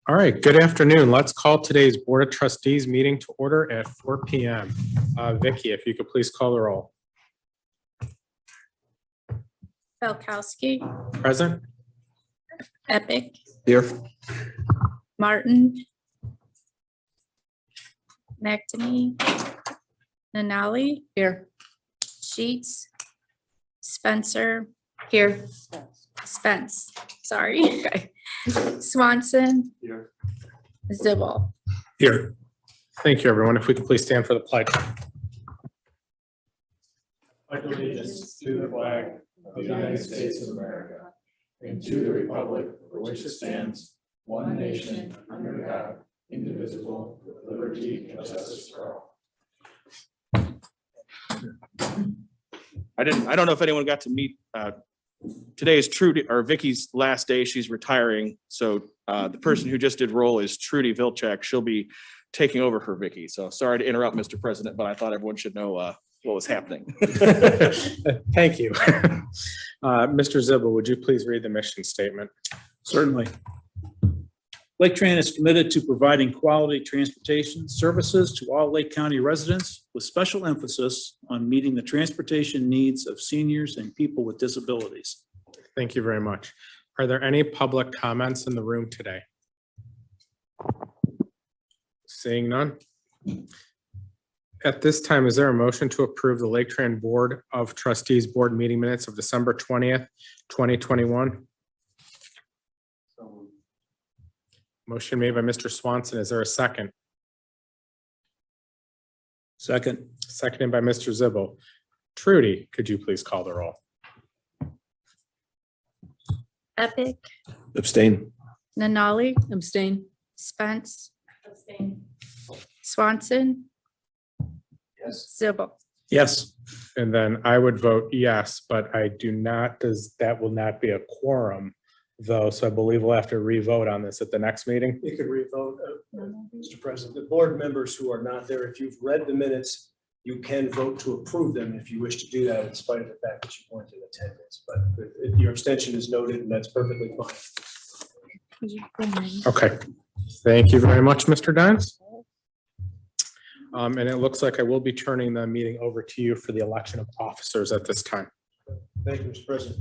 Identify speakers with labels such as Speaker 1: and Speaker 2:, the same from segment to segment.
Speaker 1: All right, good afternoon. Let's call today's Board of Trustees meeting to order at 4 p.m. Vicky, if you could please call the roll.
Speaker 2: Falkowski,
Speaker 1: Present?
Speaker 2: Epic,
Speaker 3: Here.
Speaker 2: Martin, McNamee, Nanali. Here. Sheets, Spencer. Here. Spence, sorry. Okay. Swanson.
Speaker 3: Here.
Speaker 2: Zibble.
Speaker 1: Here. Thank you, everyone. If we could please stand for the pledge.
Speaker 4: Pledge allegiance to the flag of the United States of America and to the republic for which it stands, one nation, under God, indivisible, with liberty and justice for all.
Speaker 3: I don't know if anyone got to meet, today is Trudy, or Vicky's last day. She's retiring. So the person who just did roll is Trudy Vilchek. She'll be taking over for Vicky. So sorry to interrupt, Mr. President, but I thought everyone should know what was happening.
Speaker 1: Thank you. Mr. Zibble, would you please read the mission statement?
Speaker 5: Certainly. Laketran is committed to providing quality transportation services to all Lake County residents with special emphasis on meeting the transportation needs of seniors and people with disabilities.
Speaker 1: Thank you very much. Are there any public comments in the room today? Seeing none. At this time, is there a motion to approve the Laketran Board of Trustees Board meeting minutes of December 20th, 2021? Motion made by Mr. Swanson. Is there a second?
Speaker 5: Second.
Speaker 1: Seconded by Mr. Zibble. Trudy, could you please call the roll?
Speaker 2: Epic,
Speaker 3: Abstain.
Speaker 2: Nanali,
Speaker 6: Abstain.
Speaker 2: Spence. Abstain. Swanson.
Speaker 4: Yes.
Speaker 2: Zibble.
Speaker 5: Yes.
Speaker 1: And then I would vote yes, but I do not, that will not be a quorum though. So I believe we'll have to re-vote on this at the next meeting.
Speaker 7: You could re-vote, Mr. President. The board members who are not there, if you've read the minutes, you can vote to approve them if you wish to do that in spite of the fact that you weren't in attendance. But if your abstention is noted, and that's perfectly fine.
Speaker 1: Okay. Thank you very much, Mr. Dines. And it looks like I will be turning the meeting over to you for the election of officers at this time.
Speaker 7: Thank you, Mr. President.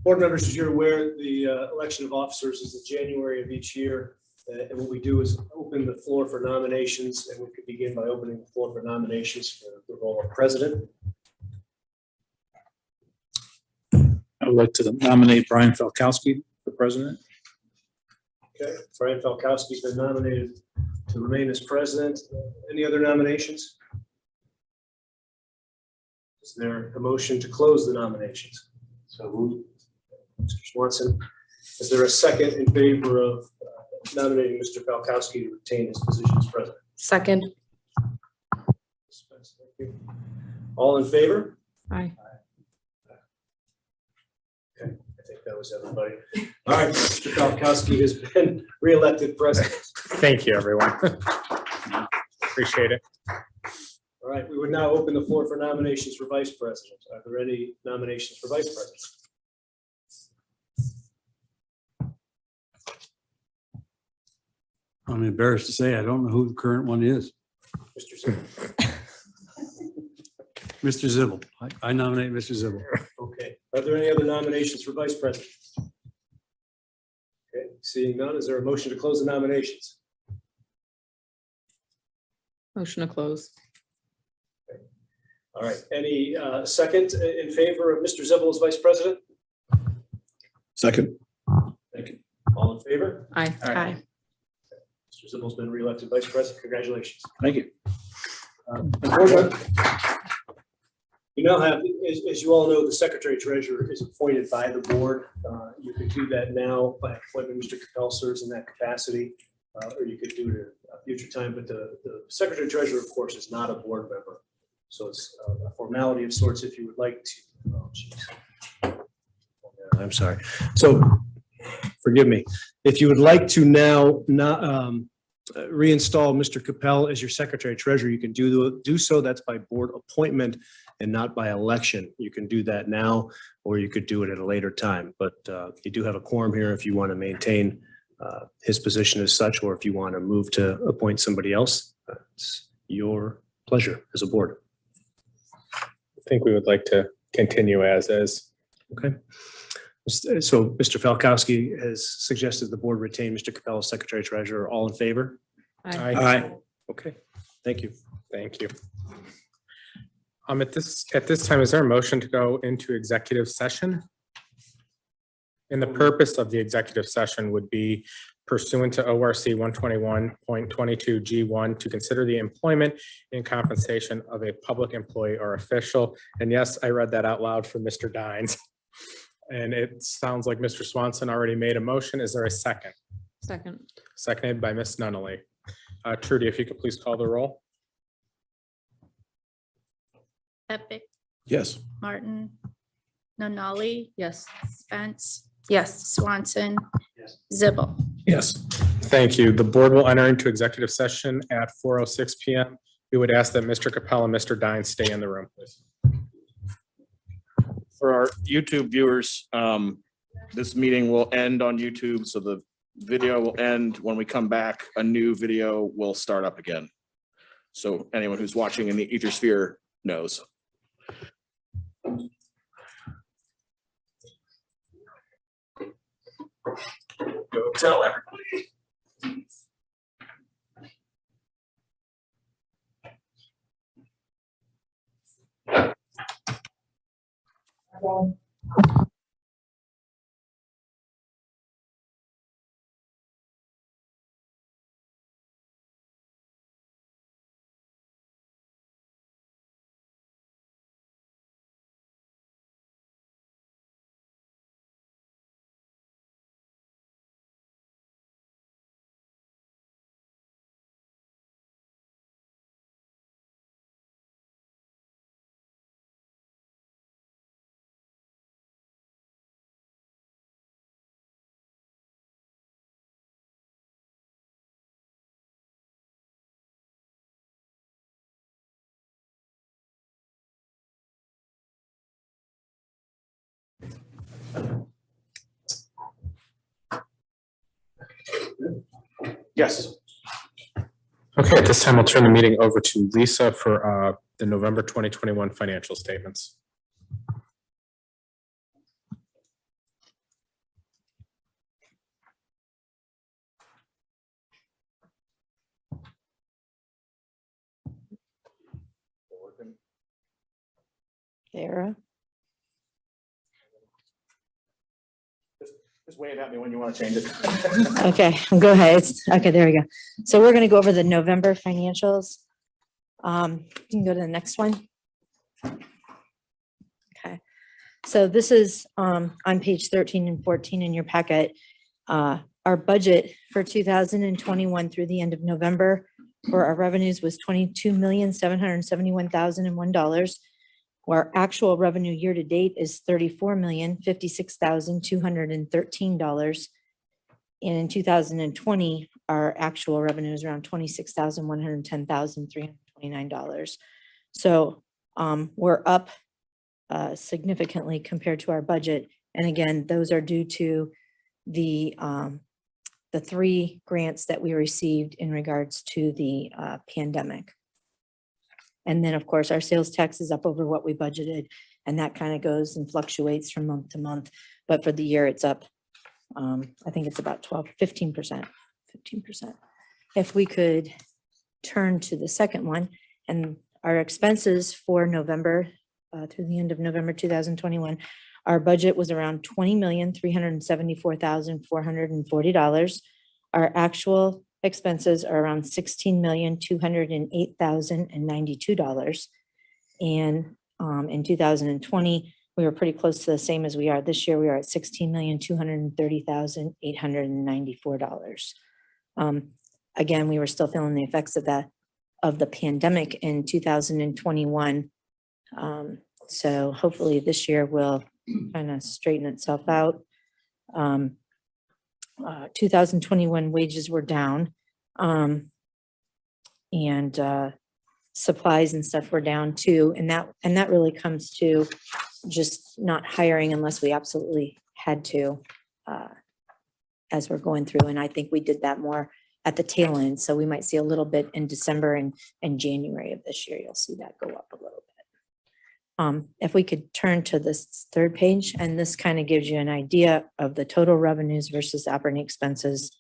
Speaker 7: Board members, as you're aware, the election of officers is in January of each year. And what we do is open the floor for nominations, and we could begin by opening the floor for nominations for the role of president.
Speaker 5: I would like to nominate Brian Falkowski for president.
Speaker 7: Okay, Brian Falkowski's been nominated to remain as president. Any other nominations? Is there a motion to close the nominations? So moved. Mr. Swanson, is there a second in favor of nominating Mr. Falkowski to retain his position as president?
Speaker 6: Second.
Speaker 7: Thank you. All in favor?
Speaker 6: Aye.
Speaker 7: Okay, I think that was everybody. All right, Mr. Falkowski has been re-elected president.
Speaker 1: Thank you, everyone. Appreciate it.
Speaker 7: All right, we would now open the floor for nominations for vice president. Are there any nominations for vice president?
Speaker 8: I'm embarrassed to say I don't know who the current one is.
Speaker 7: Mr. Zimmer.
Speaker 8: Mr. Zibble. I nominate Mr. Zibble.
Speaker 7: Okay, are there any other nominations for vice president? Okay, seeing none, is there a motion to close the nominations?
Speaker 6: Motion to close.
Speaker 7: All right, any second in favor of Mr. Zibble as vice president?
Speaker 3: Second.
Speaker 7: Thank you. All in favor?
Speaker 6: Aye.
Speaker 2: Aye.
Speaker 7: Mr. Zibble's been re-elected vice president. Congratulations.
Speaker 5: Thank you.
Speaker 7: You now have, as you all know, the secretary treasurer is appointed by the board. You could do that now by appointment. Mr. Capel serves in that capacity, or you could do it at a future time. But the secretary treasurer, of course, is not a board member. So it's a formality of sorts if you would like to. Oh, geez. I'm sorry. So forgive me. If you would like to now not reinstall Mr. Capel as your secretary treasurer, you can do so. That's by board appointment and not by election. You can do that now, or you could do it at a later time. But you do have a quorum here if you want to maintain his position as such, or if you want to move to appoint somebody else, it's your pleasure as a board.
Speaker 1: I think we would like to continue as is.
Speaker 7: Okay. So Mr. Falkowski has suggested the board retain Mr. Capella as secretary treasurer. All in favor?
Speaker 1: Aye.
Speaker 7: Okay, thank you.
Speaker 1: Thank you. At this time, is there a motion to go into executive session? And the purpose of the executive session would be pursuant to ORC 121.22 G1 to consider the employment and compensation of a public employee or official. And yes, I read that out loud for Mr. Dines. And it sounds like Mr. Swanson already made a motion. Is there a second?
Speaker 6: Second.
Speaker 1: Seconded by Ms. Nunnally. Trudy, if you could please call the roll.
Speaker 2: Epic,
Speaker 8: Yes.
Speaker 2: Martin, Nunali,
Speaker 6: Yes.
Speaker 2: Spence,
Speaker 6: Yes.
Speaker 2: Swanson,
Speaker 7: Yes.
Speaker 2: Zibble.
Speaker 8: Yes.
Speaker 1: Thank you. The board will enter into executive session at 4:06 PM. We would ask that Mr. Capella and Mr. Dines stay in the room, please.
Speaker 3: For our YouTube viewers, this meeting will end on YouTube, so the video will end. When we come back, a new video will start up again. So anyone who's watching in the Ethersphere knows. Go tell everybody. Yes.
Speaker 1: Okay, at this time, I'll turn the meeting over to Lisa for the November 2021 financial statements.
Speaker 9: Sarah.
Speaker 3: Just wave at me when you want to change it.
Speaker 9: Okay, go ahead. Okay, there we go. So we're gonna go over the November financials. You can go to the next one. Okay, so this is on page 13 and 14 in your packet. Our budget for 2021 through the end of November for our revenues was $22,771,001. Our actual revenue year to date is $34,056,213. And in 2020, our actual revenue is around $26,110,329. So we're up significantly compared to our budget. And again, those are due to the 3 grants that we received in regards to the pandemic. And then, of course, our sales tax is up over what we budgeted, and that kind of goes and fluctuates from month to month. But for the year, it's up, I think it's about 15%. If we could turn to the second one, and our expenses for November, through the end of November 2021, our budget was around $20,374,440. Our actual expenses are around $16,208,092. And in 2020, we were pretty close to the same as we are this year. We are at $16,230,894. Again, we were still feeling the effects of the pandemic in 2021. So hopefully this year will kind of straighten itself out. 2021 wages were down, and supplies and stuff were down too. And that really comes to just not hiring unless we absolutely had to. as we're going through. And I think we did that more at the tail end. So we might see a little bit in December and January of this year. You'll see that go up a little bit. If we could turn to this third page, and this kind of gives you an idea of the total revenues versus operating expenses.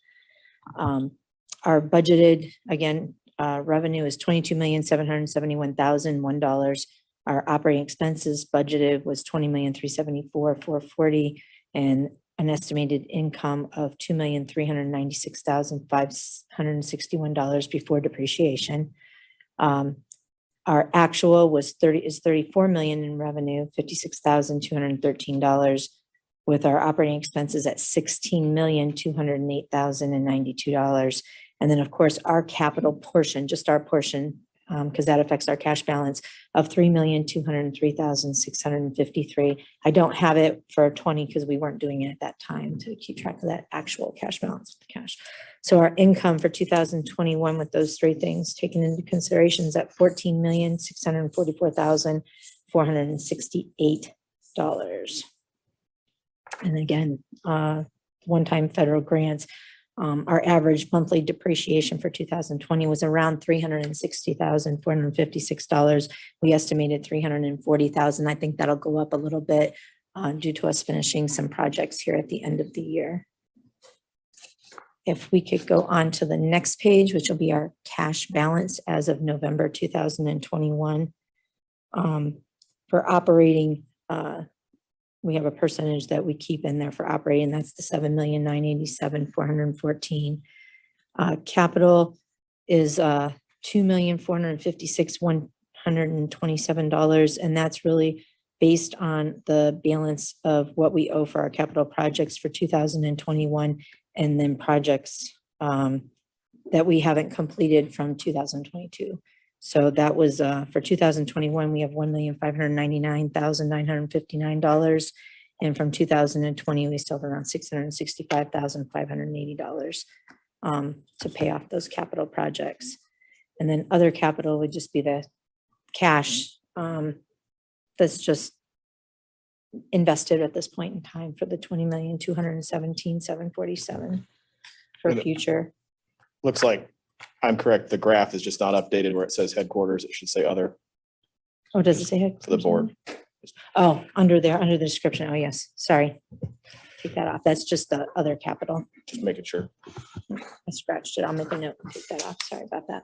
Speaker 9: Our budgeted, again, revenue is $22,771,001. Our operating expenses budgeted was $20,374,440, and an estimated income of $2,396,561 before depreciation. Our actual is $34 million in revenue, $56,213, with our operating expenses at $16,208,092. And then, of course, our capital portion, just our portion, because that affects our cash balance of $3,203,653. I don't have it for 20 because we weren't doing it at that time to keep track of that actual cash balance of the cash. So our income for 2021 with those three things taken into consideration is at $14,644,468. And again, one-time federal grants. Our average monthly depreciation for 2020 was around $360,456. We estimated $340,000. I think that'll go up a little bit due to us finishing some projects here at the end of the year. If we could go on to the next page, which will be our cash balance as of November 2021. For operating, we have a percentage that we keep in there for operating. That's the $7,987,414. Capital is $2,456,127, and that's really based on the balance of what we owe for our capital projects for 2021, and then projects that we haven't completed from 2022. So that was for 2021, we have $1,599,959. And from 2020, we still have around $665,580 to pay off those capital projects. And then other capital would just be the cash that's just invested at this point in time for the $20,217,747 for future.
Speaker 3: Looks like I'm correct. The graph is just not updated where it says headquarters. It should say other
Speaker 9: Oh, does it say head?
Speaker 3: for the board.
Speaker 9: Oh, under there, under the description. Oh, yes. Sorry. Take that off. That's just the other capital.
Speaker 3: Just making sure.
Speaker 9: I scratched it. I'll make a note and take that off. Sorry about that.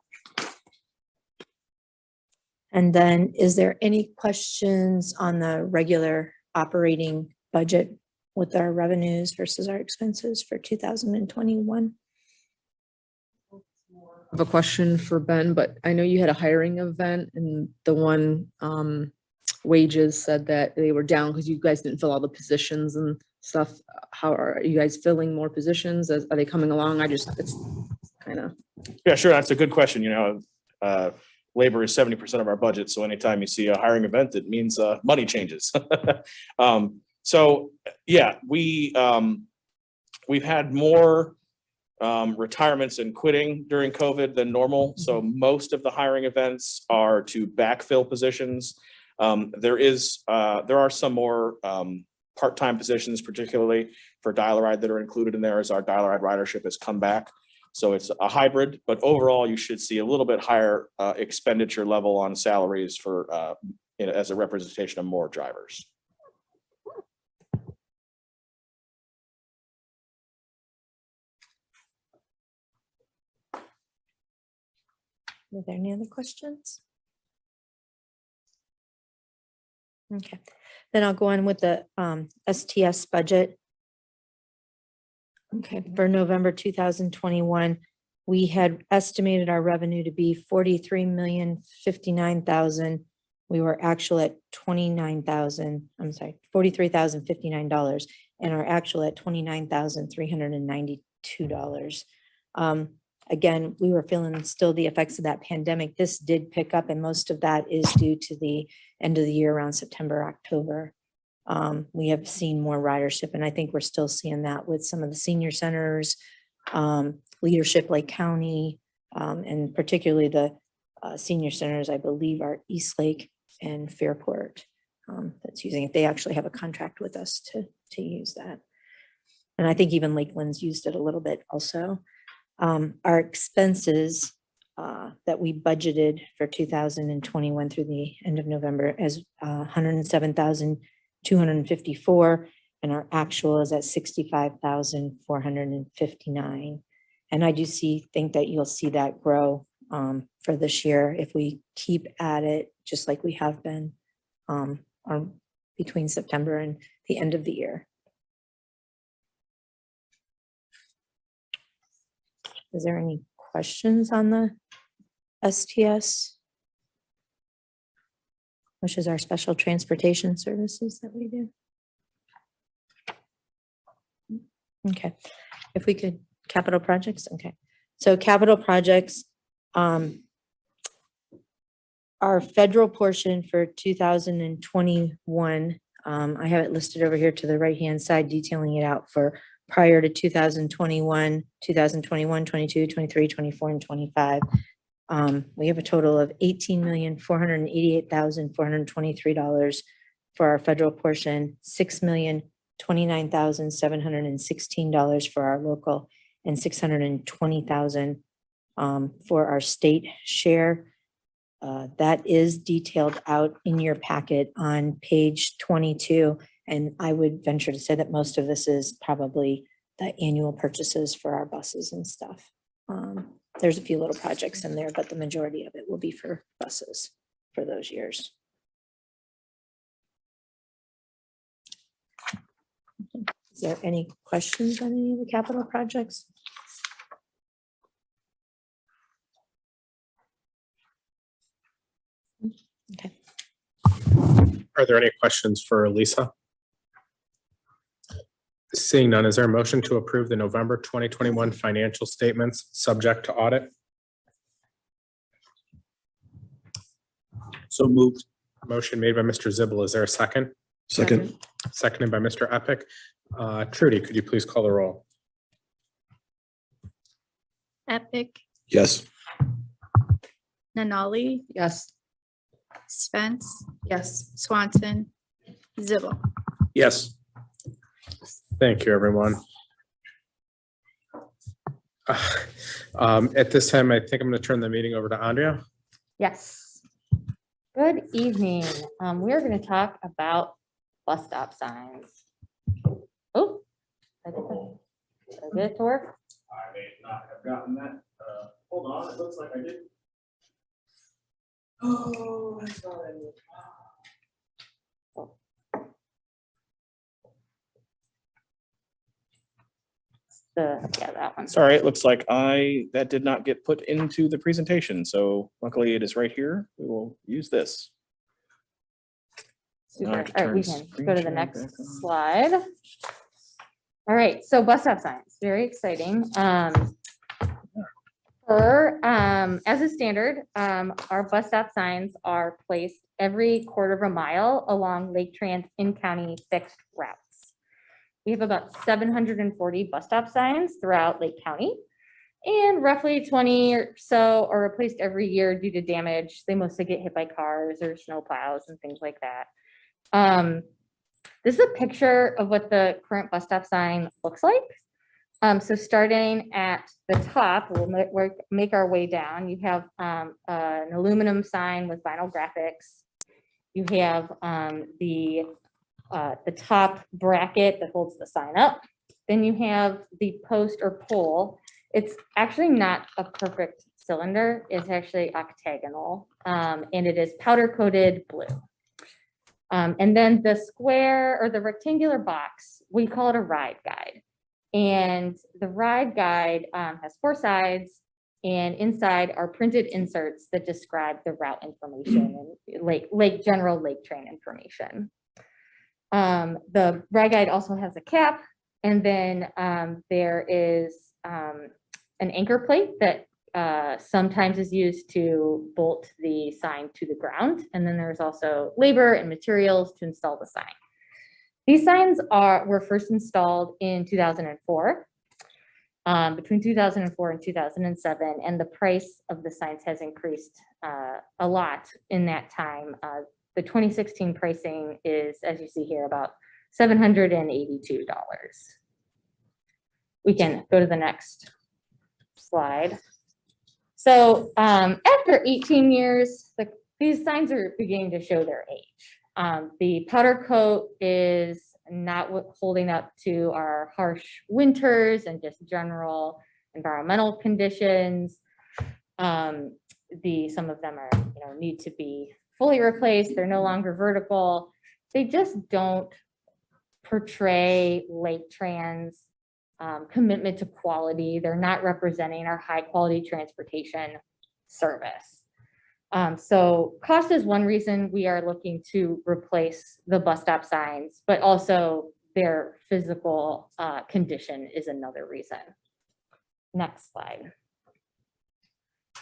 Speaker 9: And then is there any questions on the regular operating budget with our revenues versus our expenses for 2021?
Speaker 6: I have a question for Ben, but I know you had a hiring event and the one wages said that they were down because you guys didn't fill all the positions and stuff. How are you guys filling more positions? Are they coming along? It's kind of.
Speaker 3: Yeah, sure. That's a good question. You know, labor is 70% of our budget. So anytime you see a hiring event, it means money changes. So yeah, we've had more retirements and quitting during COVID than normal. So most of the hiring events are to backfill positions. There are some more part-time positions, particularly for dial-a-ride, that are included in there as our dial-a-ride ridership has come back. So it's a hybrid, but overall you should see a little bit higher expenditure level on salaries for as a representation of more drivers.
Speaker 9: Are there any other questions? Okay, then I'll go on with the STS budget. Okay, for November 2021, we had estimated our revenue to be $43,059,000. We were actual at $43,059, and our actual at $29,392. Again, we were feeling still the effects of that pandemic. This did pick up, and most of that is due to the end of the year around September, October. We have seen more ridership, and I think we're still seeing that with some of the senior centers, leadership Lake County, and particularly the senior centers, I believe, are Eastlake and Fairport that's using it. They actually have a contract with us to use that. And I think even Lakeland's used it a little bit also. Our expenses that we budgeted for 2021 through the end of November as 107,254, and our actual is at 65,459. And I do think that you'll see that grow for this year if we keep at it just like we have been between September and the end of the year. Is there any questions on the STS? Which is our special transportation services that we do. Okay, if we could, capital projects, okay. So capital projects, our federal portion for 2021, I have it listed over here to the right-hand side, detailing it out for prior to 2021, 22, 23, 24, and 25. We have a total of $18,488,423 for our federal portion, $6,029,716 for our local, and $620,000 for our state share. That is detailed out in your packet on page 22. And I would venture to say that most of this is probably the annual purchases for our buses and stuff. There's a few little projects in there, but the majority of it will be for buses for those years. Is there any questions on any of the capital projects? Okay.
Speaker 1: Are there any questions for Lisa? Seeing none, is there a motion to approve the November 2021 financial statements subject to audit?
Speaker 5: So moved.
Speaker 1: Motion made by Mr. Zibble. Is there a second?
Speaker 8: Second.
Speaker 1: Seconded by Mr. Epic. Trudy, could you please call the roll?
Speaker 2: Epic,
Speaker 8: Yes.
Speaker 2: Nanali,
Speaker 6: Yes.
Speaker 2: Spence,
Speaker 6: Yes.
Speaker 2: Swanson, Zibble.
Speaker 5: Yes.
Speaker 1: Thank you, everyone. At this time, I think I'm going to turn the meeting over to Andrea.
Speaker 10: Yes. Good evening. We're going to talk about bus stop signs. Oh, I did that. Did I get it to work?
Speaker 3: I may not have gotten that. Hold on, it looks like I did. Oh, I thought I did.
Speaker 10: That one.
Speaker 3: Sorry, it looks like that did not get put into the presentation. So luckily it is right here. We will use this. Now I
Speaker 10: Super.
Speaker 3: have to
Speaker 10: All right, we
Speaker 3: turn
Speaker 10: can go to the
Speaker 3: screen share
Speaker 10: next
Speaker 3: back on.
Speaker 10: slide. All right, so bus stop signs, very exciting. As a standard, our bus stop signs are placed every quarter of a mile along Laketran's in-county fixed routes. We have about 740 bus stop signs throughout Lake County, and roughly 20 or so are replaced every year due to damage. They mostly get hit by cars or snow plows and things like that. This is a picture of what the current bus stop sign looks like. So starting at the top, we'll make our way down. You have an aluminum sign with vinyl graphics. You have the top bracket that holds the sign up. Then you have the post or pole. It's actually not a perfect cylinder. It's actually octagonal, and it is powder coated blue. And then the square or the rectangular box, we call it a ride guide. And the ride guide has 4 sides, and inside are printed inserts that describe the route information and general Laketran information. The ride guide also has a cap, and then there is an anchor plate that sometimes is used to bolt the sign to the ground. And then there's also labor and materials to install the sign. These signs were first installed in 2004, between 2004 and 2007, and the price of the signs has increased a lot in that time. The 2016 pricing is, as you see here, about $782. We can go to the next slide. So after 18 years, these signs are beginning to show their age. The powder coat is not holding up to our harsh winters and just general environmental conditions. Some of them are, need to be fully replaced. They're no longer vertical. They just don't portray Laketran's commitment to quality. They're not representing our high quality transportation service. So cost is one reason we are looking to replace the bus stop signs, but also their physical condition is another reason. Next slide.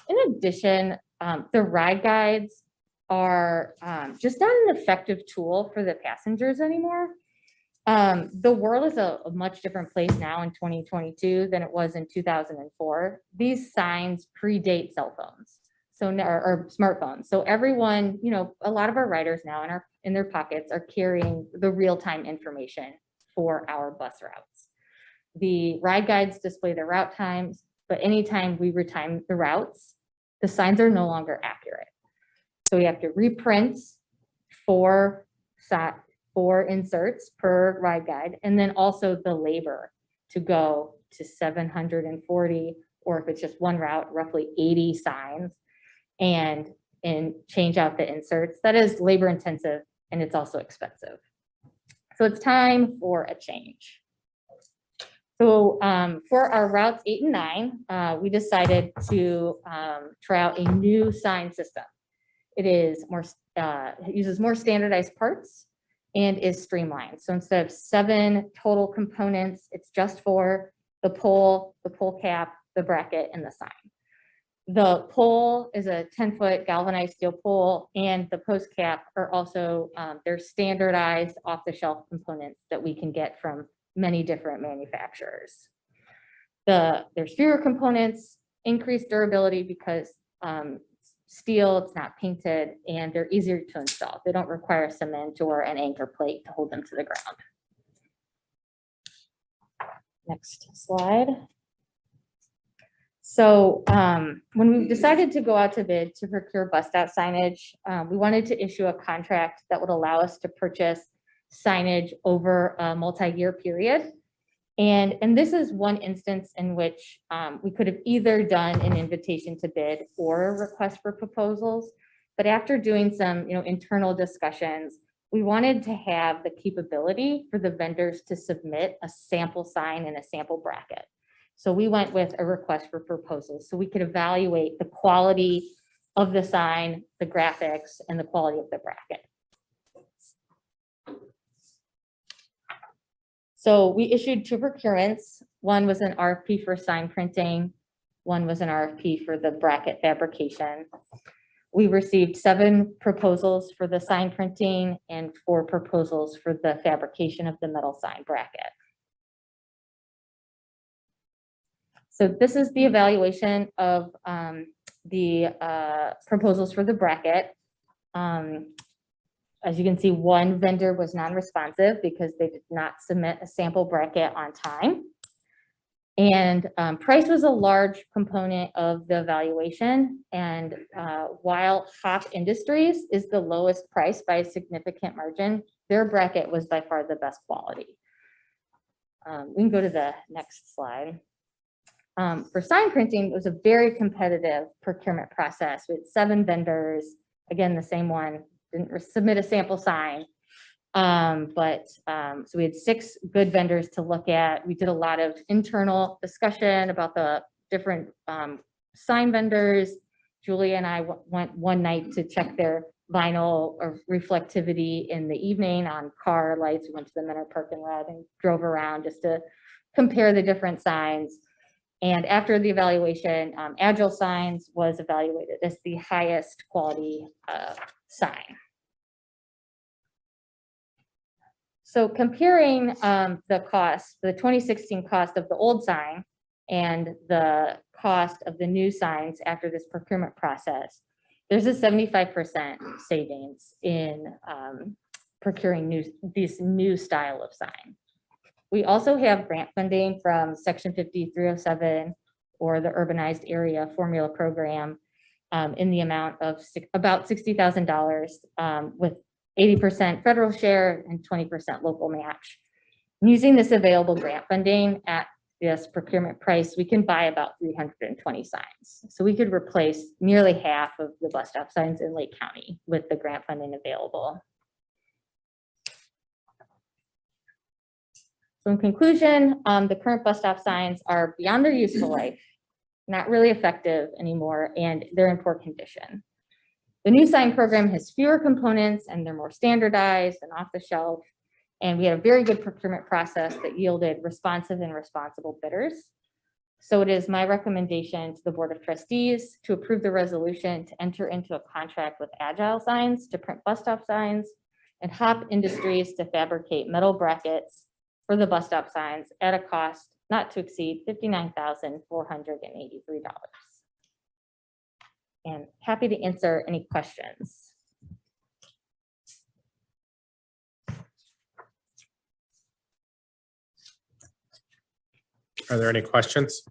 Speaker 10: In addition, the ride guides are just not an effective tool for the passengers anymore. The world is a much different place now in 2022 than it was in 2004. These signs predate cell phones, or smartphones. So everyone, a lot of our riders now in their pockets are carrying the real-time information for our bus routes. The ride guides display the route times, but anytime we retime the routes, the signs are no longer accurate. So we have to reprint four inserts per ride guide, and then also the labor to go to 740, or if it's just one route, roughly 80 signs, and change out the inserts. That is labor intensive, and it's also expensive. So it's time for a change. So for our routes 8 and 9, we decided to try out a new sign system. It is it uses more standardized parts and is streamlined. So instead of 7 total components, it's just for the pole cap, the bracket, and the sign. The pole is a 10-foot galvanized steel pole, and the post cap are also, they're standardized off-the-shelf components that we can get from many different manufacturers. There's fewer components, increased durability because steel, it's not painted, and they're easier to install. They don't require cement or an anchor plate to hold them to the ground. Next slide. So when we decided to go out to bid to procure bus stop signage, we wanted to issue a contract that would allow us to purchase signage over a multi-year period. And this is one instance in which we could have either done an invitation to bid or a request for proposals. But after doing some internal discussions, we wanted to have the capability for the vendors to submit a sample sign and a sample bracket. So we went with a request for proposals so we could evaluate the quality of the sign, the graphics, and the quality of the bracket. So we issued 2 procurements. One was an RFP for sign printing. One was an RFP for the bracket fabrication. We received 7 proposals for the sign printing and 4 proposals for the fabrication of the metal sign bracket. So this is the evaluation of the proposals for the bracket. As you can see, one vendor was non-responsive because they did not submit a sample bracket on time. And price was a large component of the evaluation. And while Hop Industries is the lowest price by a significant margin, their bracket was by far the best quality. We can go to the next slide. For sign printing, it was a very competitive procurement process with 7 vendors. Again, the same one didn't submit a sample sign. So we had 6 good vendors to look at. We did a lot of internal discussion about the different sign vendors. Julia and I went one night to check their vinyl or reflectivity in the evening on car lights. We went to the Menor Parking Lot and drove around just to compare the different signs. And after the evaluation, Agile Signs was evaluated as the highest quality sign. So comparing the cost, the 2016 cost of the old sign and the cost of the new signs after this procurement process, there's a 75% savings in procuring this new style of sign. We also have grant funding from Section 5307 or the Urbanized Area Formula Program in the amount of about $60,000 with 80% federal share and 20% local match. Using this available grant funding at this procurement price, we can buy about 320 signs. So we could replace nearly half of the bus stop signs in Lake County with the grant funding available. So in conclusion, the current bus stop signs are beyond their useful life, not really effective anymore, and they're in poor condition. The new sign program has fewer components and they're more standardized and off the shelf. And we had a very good procurement process that yielded responsive and responsible bidders. So it is my recommendation to the Board of Trustees to approve the resolution to enter into a contract with Agile Signs to print bus stop signs and Hop Industries to fabricate metal brackets for the bus stop signs at a cost not to exceed $59,483. And happy to answer any questions.
Speaker 1: Are there any questions?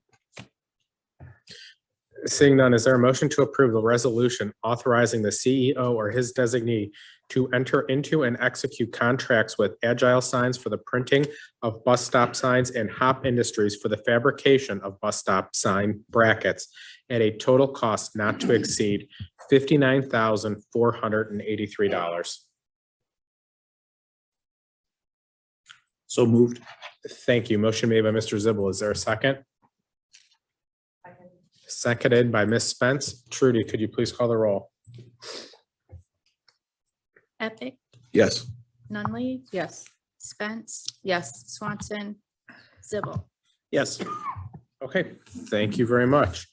Speaker 1: Seeing none, is there a motion to approve the resolution authorizing the CEO or his designee to enter into and execute contracts with Agile Signs for the printing of bus stop signs and Hop Industries for the fabrication of bus stop sign brackets at a total cost not to exceed $59,483?
Speaker 5: So moved.
Speaker 1: Thank you. Motion made by Mr. Zibble. Is there a second? Seconded by Ms. Spence. Trudy, could you please call the roll?
Speaker 2: Epic,
Speaker 8: Yes.
Speaker 2: Nunley,
Speaker 6: Yes.
Speaker 2: Spence,
Speaker 6: Yes.
Speaker 2: Swanson, Zibble.
Speaker 5: Yes.
Speaker 1: Okay, thank you very much.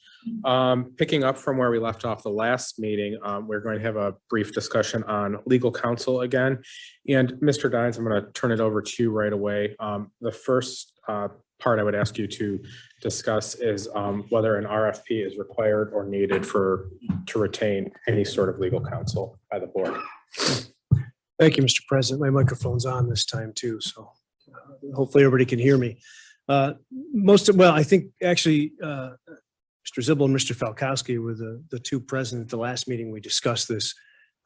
Speaker 1: Picking up from where we left off the last meeting, we're going to have a brief discussion on legal counsel again. And Mr. Dines, I'm going to turn it over to you right away. The first part I would ask you to discuss is whether an RFP is required or needed to retain any sort of legal counsel by the board.
Speaker 7: Thank you, Mr. President. My microphone's on this time too, so hopefully everybody can hear me. I think actually Mr. Zibble and Mr. Falkowski were the two present at the last meeting. We discussed this.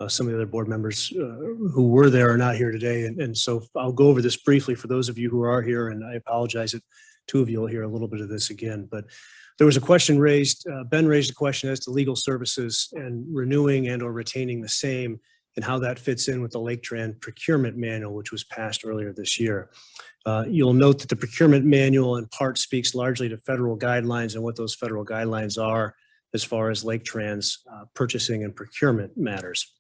Speaker 7: Some of the other board members who were there are not here today. And so I'll go over this briefly for those of you who are here, and I apologize that two of you will hear a little bit of this again. But there was a question raised, Ben raised a question as to legal services and renewing and or retaining the same and how that fits in with the Laketran Procurement Manual, which was passed earlier this year. You'll note that the procurement manual in part speaks largely to federal guidelines and what those federal guidelines are as far as Laketran's purchasing and procurement matters.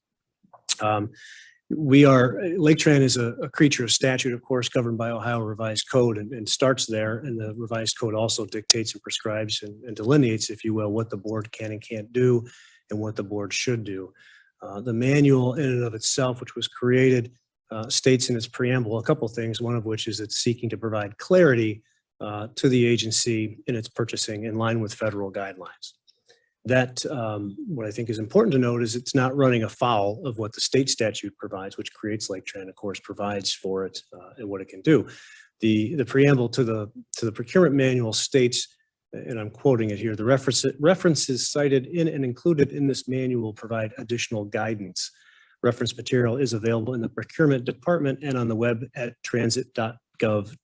Speaker 7: Laketran is a creature of statute, of course, governed by Ohio Revised Code and starts there. And the Revised Code also dictates and prescribes and delineates, if you will, what the board can and can't do and what the board should do. The manual in and of itself, which was created, states in its preamble a couple of things, one of which is it's seeking to provide clarity to the agency in its purchasing in line with federal guidelines. That, what I think is important to note is it's not running afoul of what the state statute provides, which creates Laketran, of course, provides for it and what it can do. The preamble to the procurement manual states, and I'm quoting it here, the references cited in and included in this manual provide additional guidance. Reference material is available in the procurement department and on the web at transit.gov.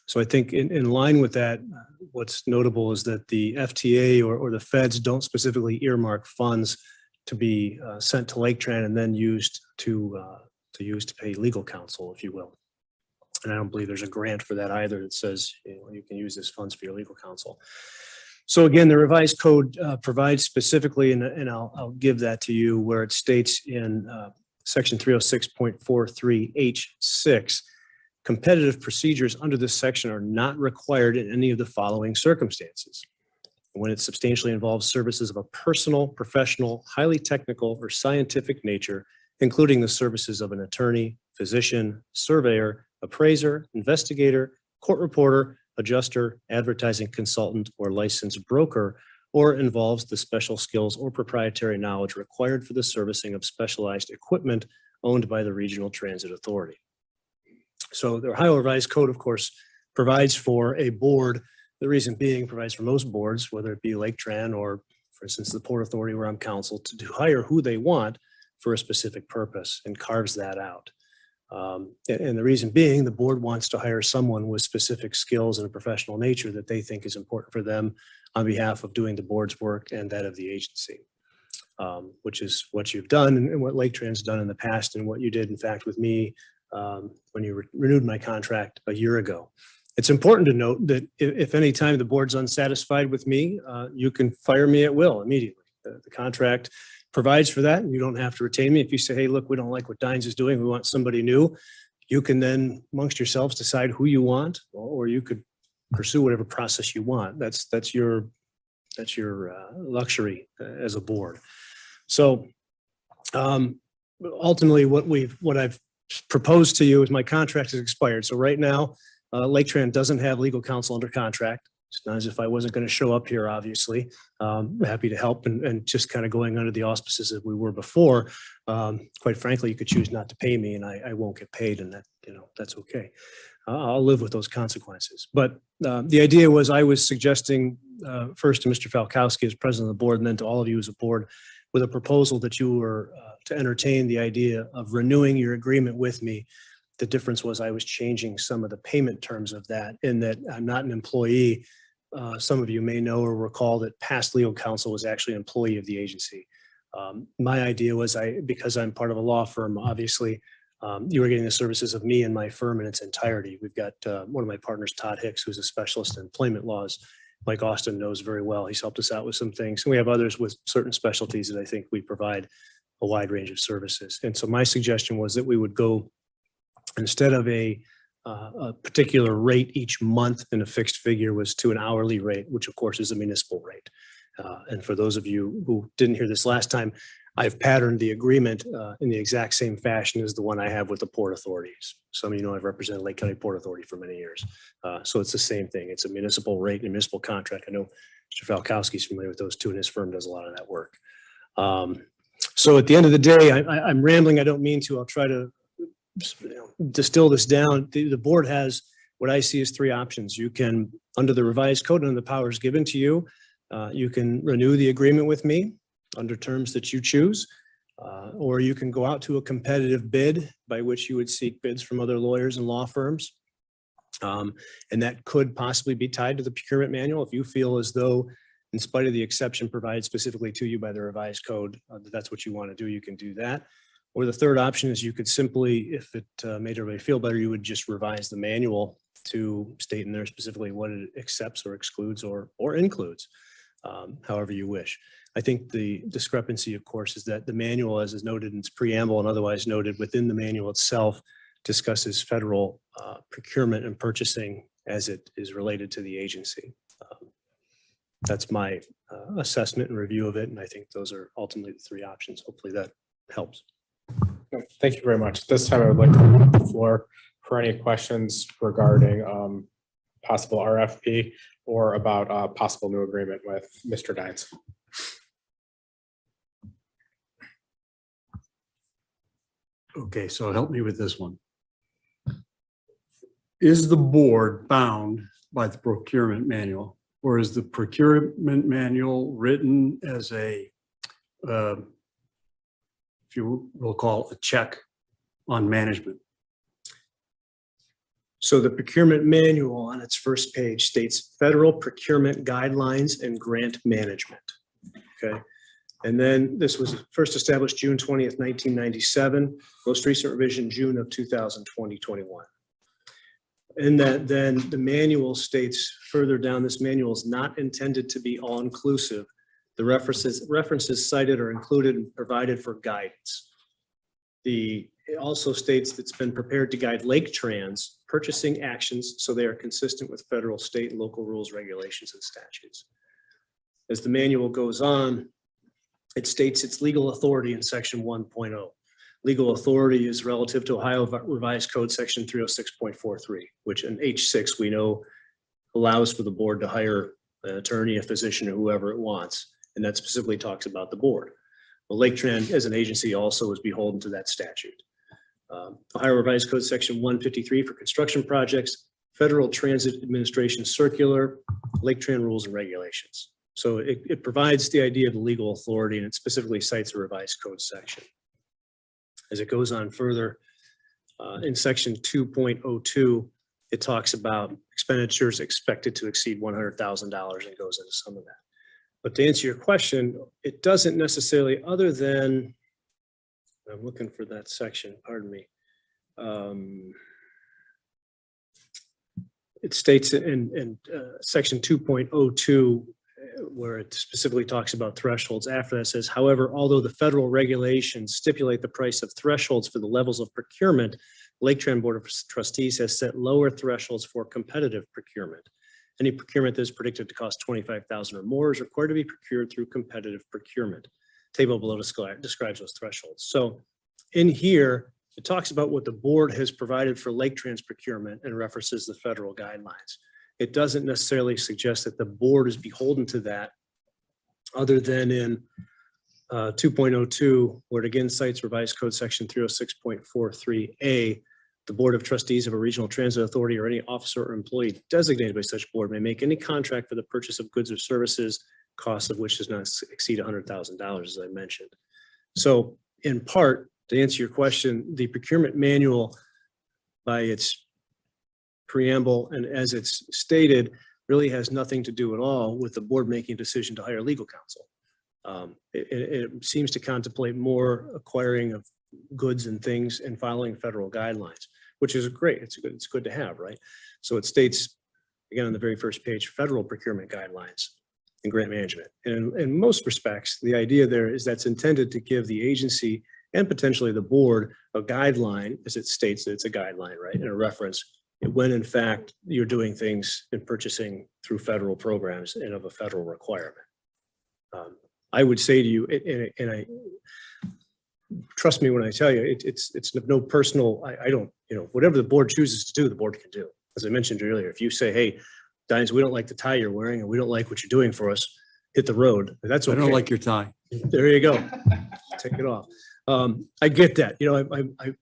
Speaker 7: So I think in line with that, what's notable is that the FTA or the feds don't specifically earmark funds to be sent to Laketran and then used to pay legal counsel, if you will. And I don't believe there's a grant for that either that says you can use this funds for your legal counsel. So again, the revised code provides specifically, and I'll give that to you, where it states in section 306.43H6, competitive procedures under this section are not required in any of the following circumstances. When it substantially involves services of a personal, professional, highly technical, or scientific nature, including the services of an attorney, physician, surveyor, appraiser, investigator, court reporter, adjuster, advertising consultant, or licensed broker, or involves the special skills or proprietary knowledge required for the servicing of specialized equipment owned by the Regional Transit Authority. So the Ohio Revised Code, of course, provides for a board. The reason being provides for most boards, whether it be Laketran or, for instance, the Port Authority where I'm counsel, to hire who they want for a specific purpose and carves that out. And the reason being, the board wants to hire someone with specific skills and a professional nature that they think is important for them on behalf of doing the board's work and that of the agency, which is what you've done and what Laketran's done in the past and what you did, in fact, with me when you renewed my contract a year ago. It's important to note that if any time the board's unsatisfied with me, you can fire me at will immediately. The contract provides for that, and you don't have to retain me. If you say, hey, look, we don't like what Dines is doing, we want somebody new, you can then amongst yourselves decide who you want, or you could pursue whatever process you want. That's your luxury as a board. So ultimately, what I've proposed to you is my contract has expired. So right now, Laketran doesn't have legal counsel under contract. It's not as if I wasn't going to show up here, obviously. Happy to help and just kind of going under the auspices that we were before. Quite frankly, you could choose not to pay me and I won't get paid, and that, that's okay. I'll live with those consequences. But the idea was I was suggesting first to Mr. Falkowski as president of the board and then to all of you as a board with a proposal that you were to entertain the idea of renewing your agreement with me. The difference was I was changing some of the payment terms of that in that I'm not an employee. Some of you may know or recall that past legal counsel was actually an employee of the agency. My idea was because I'm part of a law firm, obviously, you are getting the services of me and my firm in its entirety. We've got one of my partners, Todd Hicks, who's a specialist in employment laws. Mike Austin knows very well. He's helped us out with some things. And we have others with certain specialties that I think we provide a wide range of services. And so my suggestion was that we would go, instead of a particular rate each month and a fixed figure, was to an hourly rate, which of course is a municipal rate. And for those of you who didn't hear this last time, I've patterned the agreement in the exact same fashion as the one I have with the port authorities. Some of you know I've represented Lake County Port Authority for many years. So it's the same thing. It's a municipal rate and a municipal contract. I know Mr. Falkowski is familiar with those too, and his firm does a lot of that work. So at the end of the day, I'm rambling. I don't mean to. I'll try to distill this down. The board has what I see as three options. You can, under the revised code and the powers given to you, you can renew the agreement with me under terms that you choose, or you can go out to a competitive bid by which you would seek bids from other lawyers and law firms. And that could possibly be tied to the procurement manual. If you feel as though, in spite of the exception provided specifically to you by the revised code, that's what you want to do, you can do that. Or the third option is you could simply, if it made everybody feel better, you would just revise the manual to state in there specifically what it accepts or excludes or includes, however you wish. I think the discrepancy, of course, is that the manual, as is noted in its preamble and otherwise noted within the manual itself, discusses federal procurement and purchasing as it is related to the agency. That's my assessment and review of it, and I think those are ultimately the three options. Hopefully that helps.
Speaker 1: Thank you very much. This time I would like to open up the floor for any questions regarding possible RFP or about a possible new agreement with Mr. Dines.
Speaker 8: Okay, so help me with this one. Is the board bound by the procurement manual, or is the procurement manual written as a, if you will call a check on management?
Speaker 7: So the procurement manual on its first page states federal procurement guidelines and grant management. Okay. And then this was first established June 20th, 1997, most recent revision, June of 2021. In that, then the manual states further down, this manual is not intended to be all-inclusive. The references cited are included and provided for guidance. It also states that it's been prepared to guide Laketran's purchasing actions so they are consistent with federal, state, and local rules, regulations, and statutes. As the manual goes on, it states its legal authority in section 1.0. Legal authority is relative to Ohio Revised Code section 306.43, which in H6 we know allows for the board to hire an attorney, a physician, or whoever it wants. And that specifically talks about the board. Well, Laketran as an agency also is beholden to that statute. Ohio Revised Code Section 153 for construction projects, Federal Transit Administration Circular, Laketran Rules and Regulations. So it provides the idea of the legal authority, and it specifically cites a revised code section. As it goes on further, in section 2.02, it talks about expenditures expected to exceed $100,000 and goes into some of that. But to answer your question, it doesn't necessarily, other than, I'm looking for that section, pardon me. It states in section 2.02, where it specifically talks about thresholds. After that says, however, although the federal regulations stipulate the price of thresholds for the levels of procurement, Laketran Board of Trustees has set lower thresholds for competitive procurement. Any procurement that is predicted to cost $25,000 or more is required to be procured through competitive procurement. Table below describes those thresholds. So in here, it talks about what the board has provided for Laketran's procurement and references the federal guidelines. It doesn't necessarily suggest that the board is beholden to that, other than in 2.02, where it again cites revised code section 306.43A. The Board of Trustees of a regional transit authority or any officer or employee designated by such board may make any contract for the purchase of goods or services, cost of which does not exceed $100,000, as I mentioned. So in part, to answer your question, the procurement manual, by its preamble and as it's stated, really has nothing to do at all with the board making a decision to hire legal counsel. It seems to contemplate more acquiring of goods and things and following federal guidelines, which is great. It's good to have, right? So it states, again, on the very first page, federal procurement guidelines and grant management. And in most respects, the idea there is that's intended to give the agency and potentially the board a guideline, as it states that it's a guideline, right? And a reference when in fact you're doing things in purchasing through federal programs and of a federal requirement. I would say to you, and I trust me when I tell you, it's no personal, I don't, whatever the board chooses to do, the board can do. As I mentioned earlier, if you say, hey, Dines, we don't like the tie you're wearing and we don't like what you're doing for us, hit the road. That's okay.
Speaker 8: I don't like your tie.
Speaker 7: There you go. Take it off. I get that.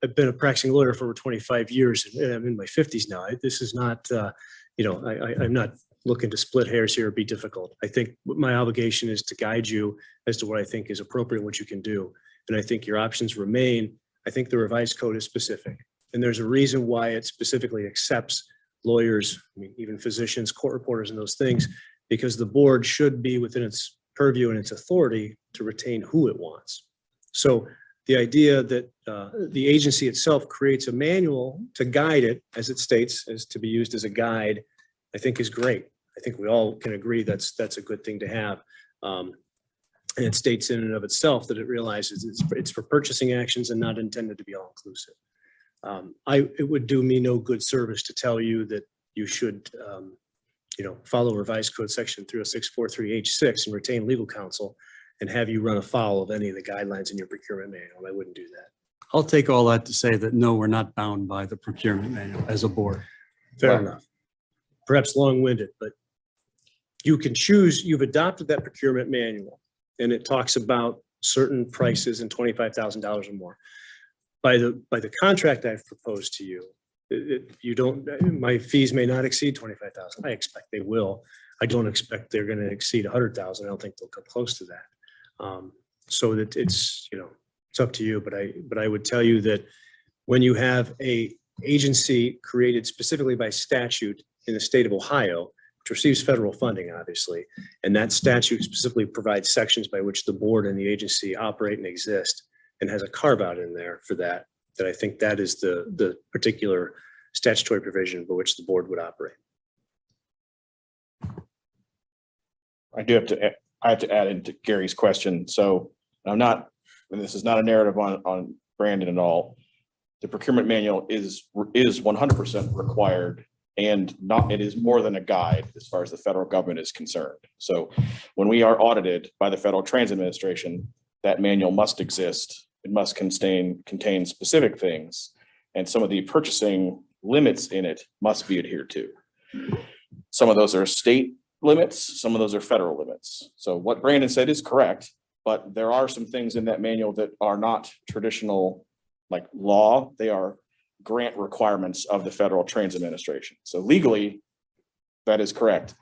Speaker 7: I've been a practicing lawyer for over 25 years and I'm in my 50s now. This is not, I'm not looking to split hairs here or be difficult. I think my obligation is to guide you as to what I think is appropriate, what you can do. And I think your options remain. I think the revised code is specific. And there's a reason why it specifically accepts lawyers, I mean, even physicians, court reporters, and those things, because the board should be within its purview and its authority to retain who it wants. So the idea that the agency itself creates a manual to guide it, as it states, as to be used as a guide, I think is great. I think we all can agree that's a good thing to have. And it states in and of itself that it realizes it's for purchasing actions and not intended to be all inclusive. It would do me no good service to tell you that you should, follow revised code section 30643H6 and retain legal counsel and have you run afoul of any of the guidelines in your procurement manual. I wouldn't do that.
Speaker 8: I'll take all that to say that no, we're not bound by the procurement manual as a board.
Speaker 7: Fair enough. Perhaps long-winded, but you can choose, you've adopted that procurement manual and it talks about certain prices and $25,000 or more. By the contract I've proposed to you, you don't, my fees may not exceed 25,000. I expect they will. I don't expect they're going to exceed 100,000. I don't think they'll come close to that. So that it's up to you, but I would tell you that when you have a agency created specifically by statute in the state of Ohio, which receives federal funding, obviously, and that statute specifically provides sections by which the board and the agency operate and exist, and has a carve out in there for that I think that is the particular statutory provision by which the board would operate.
Speaker 3: I have to add into Gary's question. So I'm not, and this is not a narrative on Brandon at all. The procurement manual is 100% required and it is more than a guide as far as the federal government is concerned. So when we are audited by the Federal Transit Administration, that manual must exist. It must contain specific things, and some of the purchasing limits in it must be adhered to. Some of those are state limits, some of those are federal limits. So what Brandon said is correct, but there are some things in that manual that are not traditional like law, they are grant requirements of the Federal Transit Administration. So legally, that is correct.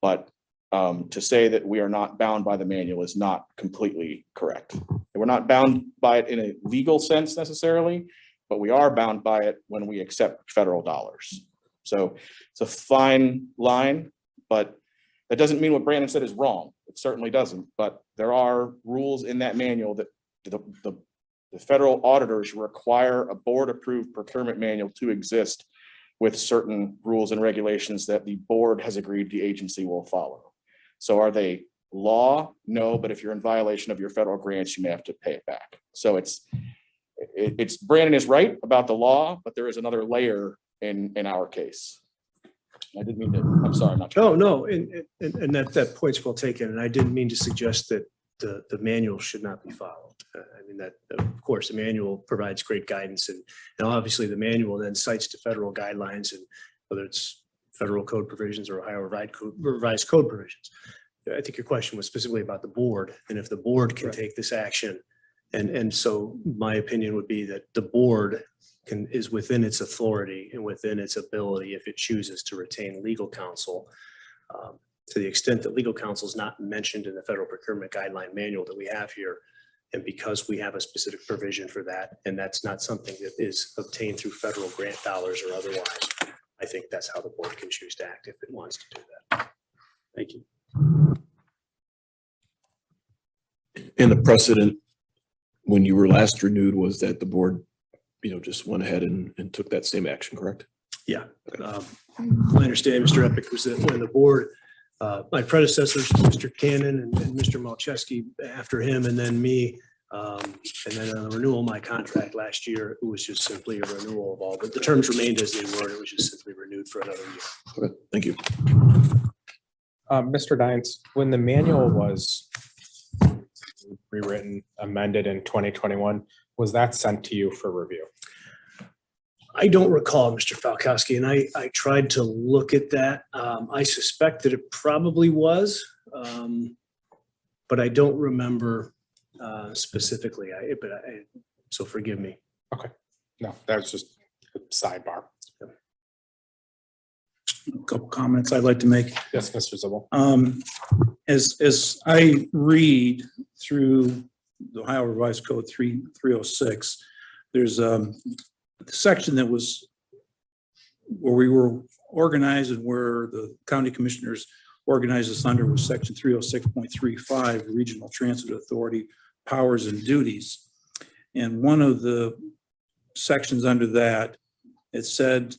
Speaker 3: But to say that we are not bound by the manual is not completely correct. We're not bound by it in a legal sense necessarily, but we are bound by it when we accept federal dollars. So it's a fine line, but that doesn't mean what Brandon said is wrong. It certainly doesn't, but there are rules in that manual that the federal auditors require a board-approved procurement manual to exist with certain rules and regulations that the board has agreed the agency will follow. So are they law? No, but if you're in violation of your federal grants, you may have to pay it back. So it's Brandon is right about the law, but there is another layer in our case. I didn't mean to, I'm sorry, I'm not.
Speaker 7: No, and that point's well taken, and I didn't mean to suggest that the manual should not be followed. I mean, that, of course, the manual provides great guidance, and obviously the manual then cites to federal guidelines, and whether it's federal code provisions or Ohio revised code provisions. I think your question was specifically about the board, and if the board can take this action. And so my opinion would be that the board is within its authority and within its ability, if it chooses to retain legal counsel, to the extent that legal counsel is not mentioned in the federal procurement guideline manual that we have here. And because we have a specific provision for that, and that's not something that is obtained through federal grant dollars or otherwise, I think that's how the board can choose to act if it wants to do that.
Speaker 5: Thank you.
Speaker 11: And the precedent when you were last renewed was that the board, just went ahead and took that same action, correct?
Speaker 7: Yeah. My understanding, Mr. Epic, was that when the board, my predecessors, Mr. Cannon and Mr. Malcheski after him, and then me, and then on the renewal of my contract last year, it was just simply a renewal of all, but the terms remained as they were. It was just simply renewed for another year.
Speaker 11: Okay, thank you.
Speaker 1: Mr. Dines, when the manual was rewritten, amended in 2021, was that sent to you for review?
Speaker 7: I don't recall, Mr. Falkowski, and I tried to look at that. I suspect that it probably was, but I don't remember specifically. So forgive me.
Speaker 1: Okay, no, that was just a sidebar.
Speaker 5: A couple comments I'd like to make.
Speaker 1: Yes, Mr. Zibble.
Speaker 5: As I read through the Ohio Revised Code 306, there's the section that was where we were organized and where the county commissioners organized us under was section 306.35, Regional Transit Authority Powers and Duties. And one of the sections under that, it says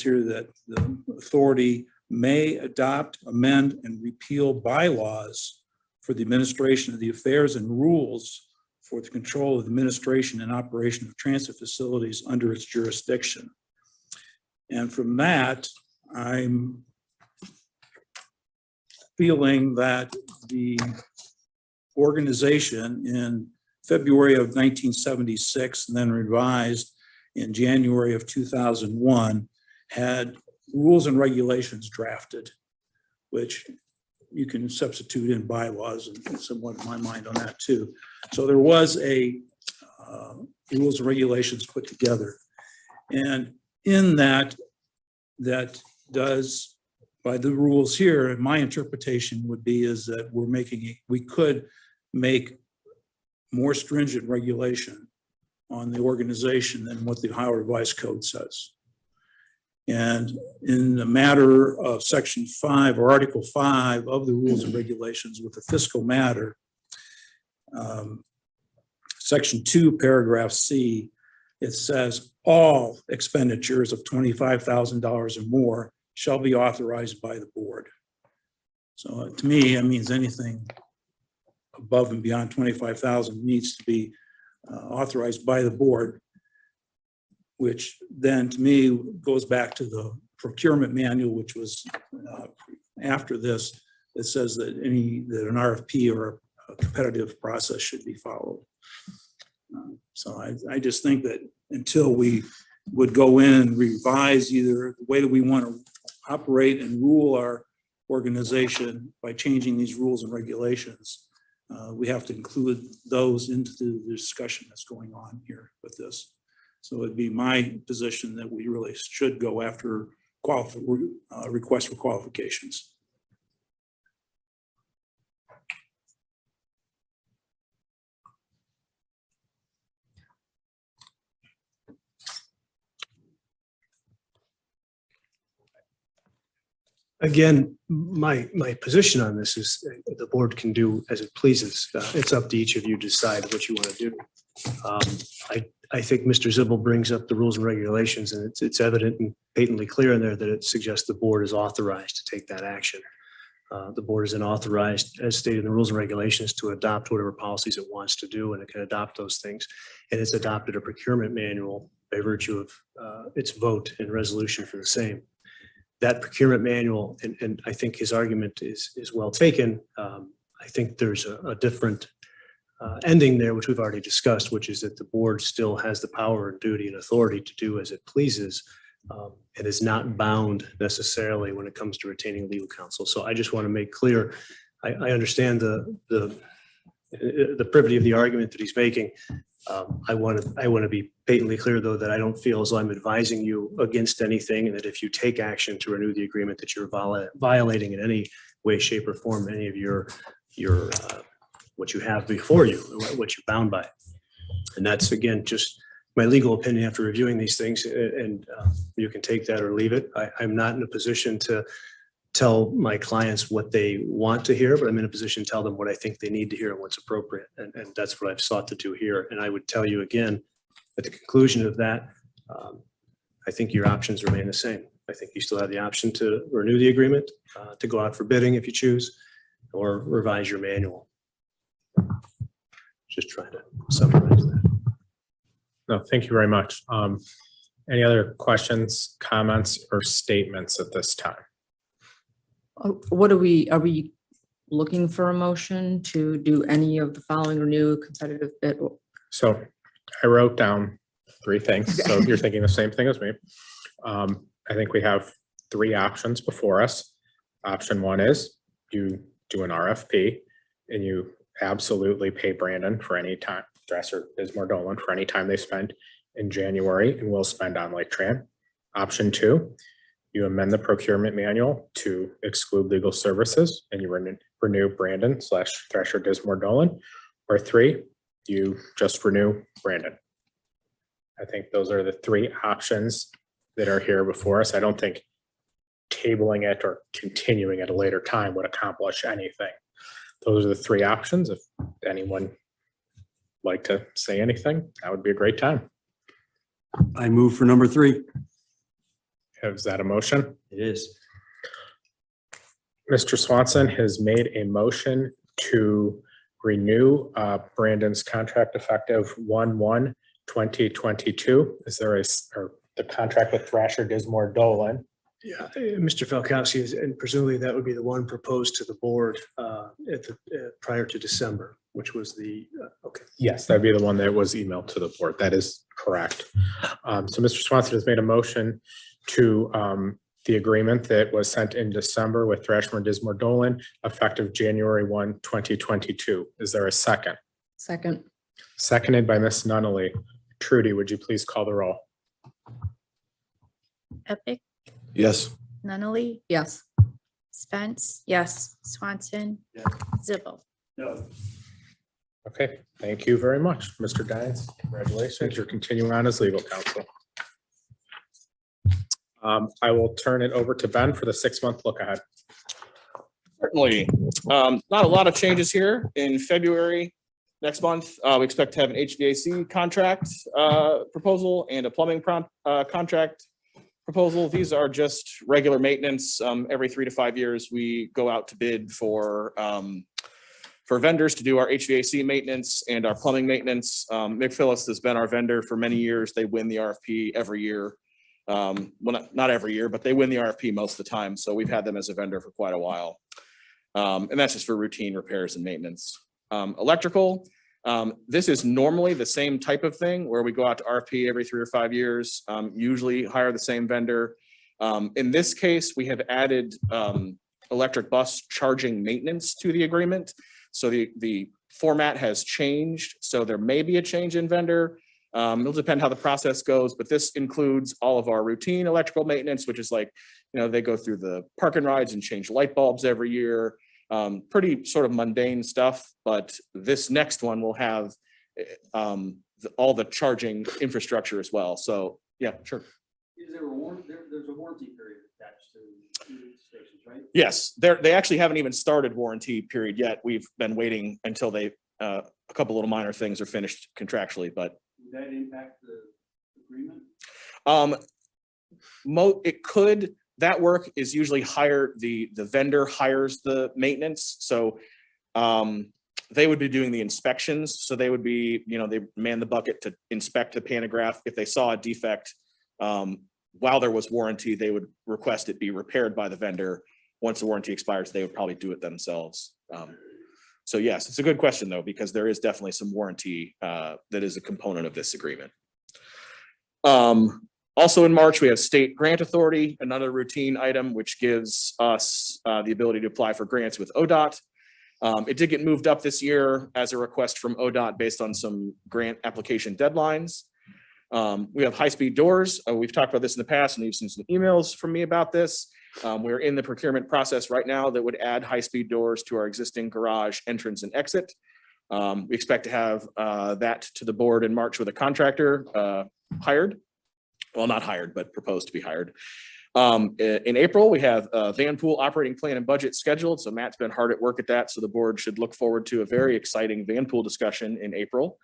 Speaker 5: here that the authority may adopt, amend, and repeal bylaws for the administration of the affairs and rules for the control of the administration and operation of transit facilities under its jurisdiction. And from that, I'm feeling that the organization in February of 1976 and then revised in January of 2001 had rules and regulations drafted, which you can substitute in bylaws and somewhat in my mind on that too. So there was a rules and regulations put together. And in that does, by the rules here, my interpretation would be is that we could make more stringent regulation on the organization than what the Ohio Revised Code says. And in the matter of section 5 or article 5 of the rules and regulations with the fiscal matter, section 2, paragraph C, it says all expenditures of $25,000 or more shall be authorized by the board. So to me, that means anything above and beyond 25,000 needs to be authorized by the board, which then to me goes back to the procurement manual, which was after this, that says that an RFP or a competitive process should be followed. So I just think that until we would go in and revise either the way that we want to operate and rule our organization by changing these rules and regulations, we have to include those into the discussion that's going on here with this. So it'd be my position that we really should go after requests for qualifications.
Speaker 7: Again, my position on this is the board can do as it pleases. It's up to each of you to decide what you want to do. I think Mr. Zibble brings up the rules and regulations, and it's evident and patently clear in there that it suggests the board is authorized to take that action. The board isn't authorized, as stated in the rules and regulations, to adopt whatever policies it wants to do, and it can adopt those things. And it's adopted a procurement manual by virtue of its vote and resolution for the same. That procurement manual, and I think his argument is well taken. I think there's a different ending there, which we've already discussed, which is that the board still has the power and duty and authority to do as it pleases, and is not bound necessarily when it comes to retaining legal counsel. So I just want to make clear, I understand the privity of the argument that he's making. I want to be patently clear, though, that I don't feel as though I'm advising you against anything, and that if you take action to renew the agreement, that you're violating in any way, shape, or form any of your what you have before you, what you're bound by. And that's, again, just my legal opinion after reviewing these things, and you can take that or leave it. I'm not in a position to tell my clients what they want to hear, but I'm in a position to tell them what I think they need to hear and what's appropriate. And that's what I've sought to do here. And I would tell you again, at the conclusion of that, I think your options remain the same. I think you still have the option to renew the agreement, to go out for bidding if you choose, or revise your manual. Just trying to summarize that.
Speaker 1: No, thank you very much. Any other questions, comments, or statements at this time?
Speaker 6: What are we looking for a motion to do any of the following: renew, competitive bid?
Speaker 1: So I wrote down 3 things. So you're thinking the same thing as me. I think we have 3 options before us. Option 1 is you do an RFP and you absolutely pay Brandon for any time, Dresser, Bismarck, Dolan, for any time they spend in January and will spend on Laketran. Option 2, you amend the procurement manual to exclude legal services and you renew Brandon / Thresher, Dismore, Dolan. Or 3, you just renew Brandon. I think those are the 3 options that are here before us. I don't think tabling it or continuing at a later time would accomplish anything. Those are the 3 options. If anyone like to say anything, that would be a great time.
Speaker 8: I move for number 3.
Speaker 1: Is that a motion?
Speaker 7: It is.
Speaker 1: Mr. Swanson has made a motion to renew Brandon's contract effective 1/1/2022. Is there or the contract with Thrasher, Dismore, Dolan?
Speaker 7: Yeah, Mr. Falkowski, and presumably that would be the one proposed to the board prior to December, which was the, okay.
Speaker 1: Yes, that'd be the one that was emailed to the board. That is correct. So Mr. Swanson has made a motion to the agreement that was sent in December with Thrasher, Dismore, Dolan, effective January 1, 2022. Is there a second?
Speaker 6: Second.
Speaker 1: Seconded by Ms. Nunnally. Trudy, would you please call the roll?
Speaker 2: Epic,
Speaker 11: Yes.
Speaker 2: Nunnally,
Speaker 6: Yes.
Speaker 2: Spence,
Speaker 6: Yes.
Speaker 2: Swanson,
Speaker 7: Yeah.
Speaker 2: Zibble.
Speaker 7: No.
Speaker 1: Okay, thank you very much, Mr. Dines. Congratulations. You're continuing on as legal counsel. I will turn it over to Ben for the 6-month look ahead.
Speaker 3: Certainly. Not a lot of changes here. In February, next month, we expect to have an HVAC contract proposal and a plumbing contract proposal. These are just regular maintenance. Every 3 to 5 years, we go out to bid for vendors to do our HVAC maintenance and our plumbing maintenance. McPhillis has been our vendor for many years. They win the RFP every year. Well, not every year, but they win the RFP most of the time. So we've had them as a vendor for quite a while. And that's just for routine repairs and maintenance. Electrical, this is normally the same type of thing where we go out to RFP every 3 or 5 years, usually hire the same vendor. In this case, we have added electric bus charging maintenance to the agreement. So the format has changed, so there may be a change in vendor. It'll depend how the process goes, but this includes all of our routine electrical maintenance, which is like, they go through the park and rides and change light bulbs every year. Pretty sort of mundane stuff, but this next one will have all the charging infrastructure as well. So yeah, sure.
Speaker 5: Is there a warranty, there's a warranty period attached to these stations, right?
Speaker 3: Yes, they actually haven't even started warranty period yet. We've been waiting until they, a couple little minor things are finished contractually, but.
Speaker 5: Would that impact the agreement?
Speaker 3: It could, that work is usually the vendor hires the maintenance. So they would be doing the inspections. So they would be, they man the bucket to inspect the pantograph. If they saw a defect, while there was warranty, they would request it be repaired by the vendor. Once the warranty expires, they would probably do it themselves. So yes, it's a good question though, because there is definitely some warranty that is a component of this agreement. Also in March, we have state grant authority, another routine item, which gives us the ability to apply for grants with ODOT. It did get moved up this year as a request from ODOT based on some grant application deadlines. We have high-speed doors. We've talked about this in the past, and you've seen some emails from me about this. We're in the procurement process right now that would add high-speed doors to our existing garage entrance and exit. We expect to have that to the board in March with a contractor hired. Well, not hired, but proposed to be hired. In April, we have a van pool operating plan and budget scheduled. So Matt's been hard at work at that. So the board should look forward to a very exciting van pool discussion in April.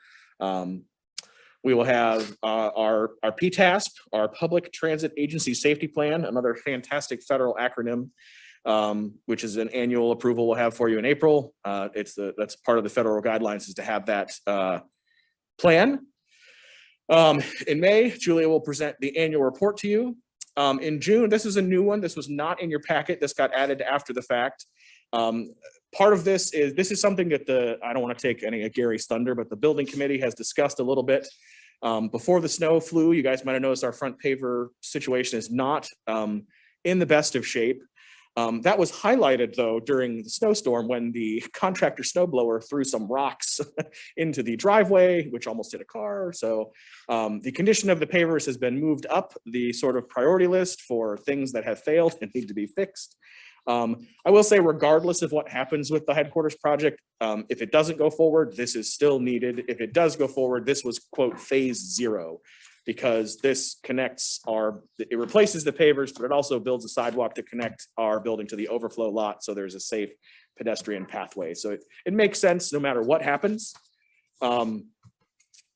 Speaker 3: We will have our PTASP, our Public Transit Agency Safety Plan, another fantastic federal acronym, which is an annual approval we'll have for you in April. That's part of the federal guidelines is to have that plan. In May, Julia will present the annual report to you. In June, this is a new one. This was not in your packet. This got added after the fact. Part of this is something that I don't want to take any of Gary's thunder, but the building committee has discussed a little bit. Before the snow flew, you guys might have noticed our front paver situation is not in the best of shape. That was highlighted though during the snowstorm when the contractor snowblower threw some rocks into the driveway, which almost hit a car. So the condition of the pavers has been moved up the sort of priority list for things that have failed and need to be fixed. I will say, regardless of what happens with the headquarters project, if it doesn't go forward, this is still needed. If it does go forward, this was quote phase 0. Because this it replaces the pavers, but it also builds a sidewalk to connect our building to the overflow lot. So there's a safe pedestrian pathway. So it makes sense no matter what happens.